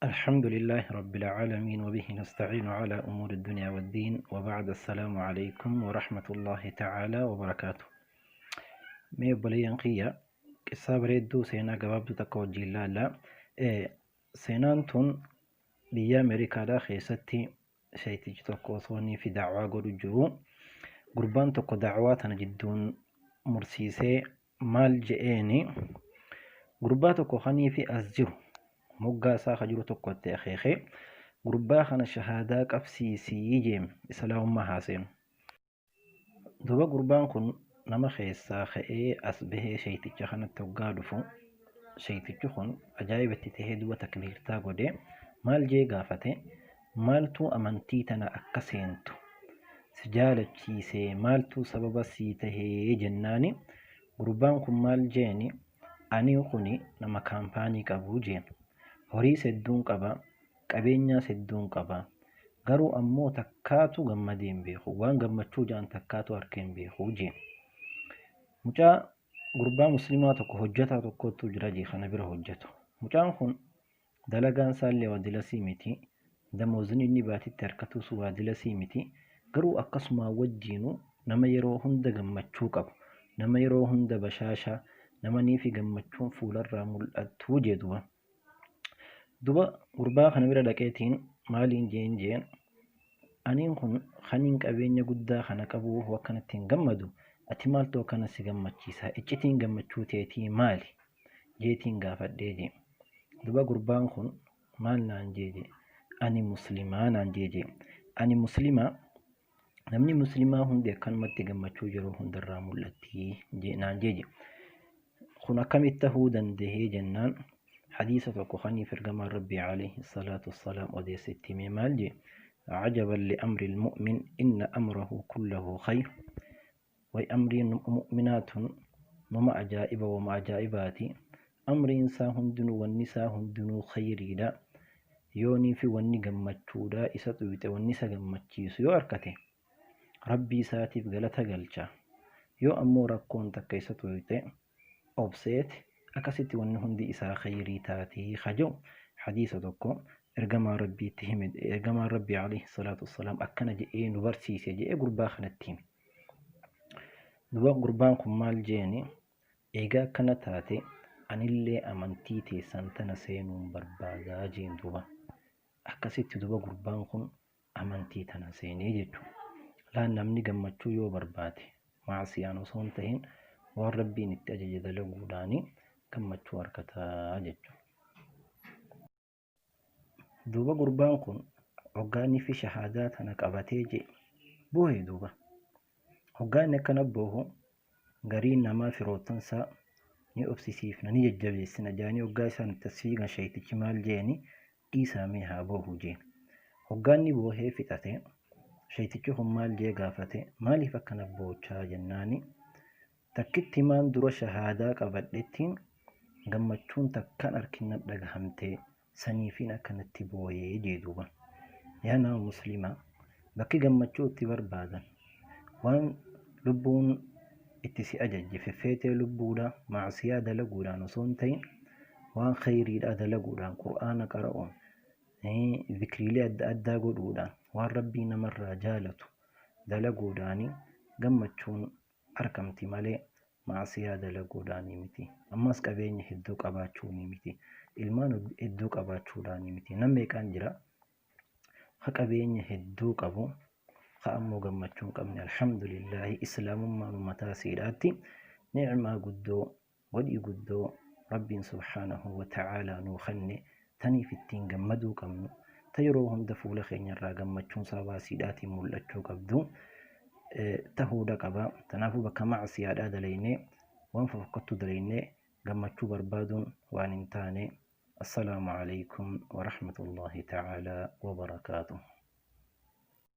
الحمد لله رب العالمين وبه نستعين على أمور الدنيا والدين وبعد السلام عليكم ورحمة الله تعالى وبركاته. مي بليان قيا قصة بريدو سينا قبابدو تكو جيلالا سينان تون بيا أمريكا دا خيستي شيتيج تكو صوني في دعوة قدو جرو قربان تكو دعواتنا جدون مرسيسي مال جئيني قرباتكو خني في أسجرو moggaa isaa jiru tokkotti akeekee gurbaa kana shahaadaa qabsiisii jeem islaamummaa haaseenu. Duba gurbaan kun nama keessaa ka'ee as bahee shayticha kanatti hoggaa dhufu shaytichi kun ajaa'ibatti tahee duba takbiirtaa godhee maal jee gaafate, maaltu amantii tana akka seentu si jaalachiisee maaltu sababa sii tahee jennaani gurbaan kun maal jeeni, ani kuni nama kaampaanii qabu jeen. Horii hedduun qaba, qabeenyaa hedduun qaba, garuu ammoo takkaatu gammadee hin beeku, waan gammachuu jaan takkaatu harkee hin beeku jee. Mucaa gurbaa muslimaa tokko hojjetaa tokkotu jira jee kana bira hojjetu. Mucaan kun dalagaan isaallee waadilasii miti, damoozni inni baatitti harkatus waadilasii miti, garuu akkasuma wajjiinu nama yeroo hunda gammachuu qabu, nama yeroo hunda bashaasha, nama niifi gammachuun fuularraa mul'atu jee duba. Duba gurbaa kana bira dhaqeetiin maaliin jeen aniin kun kaniin qabeenya guddaa kana qabu wakkanatti hin gammadu, ati maaltu akkana si gammachiisa, iccitiin gammachuu teetii maali jeetiin gaafadhee jee. Duba gurbaan kun maal naan jee, ani muslimaa naan jee. Ani muslimaa, namni muslimaa hundi akkanumatti gammachuu yeroo hundarraa mul'atti naan jee. Kun akkamitti tahuu dandahee jennaan حديثة وكخني في الجمال ربي عليه الصلاة والسلام ودي ستي مالجي عجبا لأمر المؤمن إن أمره كله خير وأمر مؤمنات وما عجائب وما عجائباتي أمر إنسان دنو والنساء دنو خيري لا يوني في وني جمتشو لا إساتويت والنساء جمتشيس يو أركته ربي ساتي بغلتها قلشا يو أمورك كونت كيساتويت أوبسيت أكاسيتي ونهن دي إساء خيري تاتي خجو حديثة دوكو إرقما ربي تهمد إرقما ربي عليه الصلاة والسلام أكنا جئي نبرسيسي جئي قربا خنتيم دوبا قربان كمال جيني إيقا كنا تاتي أن اللي أمنتيتي سنتنا سينون بربادا جين دوبا أكاسيتي دوبا قربان كن أمنتيتنا سيني جيتو لا نمني قمتشو يو برباتي معصيانو سونتهين والربي نتأجج دلقو داني gammachuu harkataa jechuudha. Duuba gurbaan kun hoggaanii fi shahaadaa tana qabatee jee boohee duuba. Hoggaanni akkana boohu garii namaa firootansaa ni obsisiifna ni jajjabeessina jaanii hoggaa isaan tasfiigan shaytichi maal jeeni dhiisaamee haa boohu jeen. Hoggaanni boohee fixate shaytichi kun maal jee gaafate, maaliif akkana boochaa jennaani takkitti maan dura shahaadaa qabadhettiin gammachuun takkaan harkinna dhagahamtee saniifiin akkanatti booyee jee duuba. Yaa nama muslimaa bakki gammachuu itti barbaadan waan lubbuun itti si ajajje feffeetee lubbuudha maasiyaa dalaguudhaan osoo hin ta'in waan khayriidhaa dalaguudhaan qur'aana qara'uun zikriilee adda addaa godhuudhaan waan rabbii namarraa jaalatu dalaguudhaani gammachuun argamti malee maasiyaa dalaguudhaani miti. Ammas qabeenya hedduu qabaachuuni miti. Ilmaan hedduu qabaachuudhaani miti. Nama meeqaan jira ha qabeenya hedduu qabu ha ammoo gammachuu hin qabne. Alhamdulillahi islaamummaan ummataa siidhaatti ni'maa guddoo wadii guddoo rabbiin subhaanahu wa ta'aalaa nuu kenne taniif ittiin gammaduu qabnu ta yeroo hunda fuula keenyarraa gammachuun sabaa siidhaatiin mul'achuu qabdu tahuudha qaba. Tanaafuu bakka macsiyaadhaa dalaynee waan fakkattu dalaynee gammachuu barbaaduun waan hin taane. Assalaamu alaykum wa rahmatullahi ta'aalaa wa barakaatuh.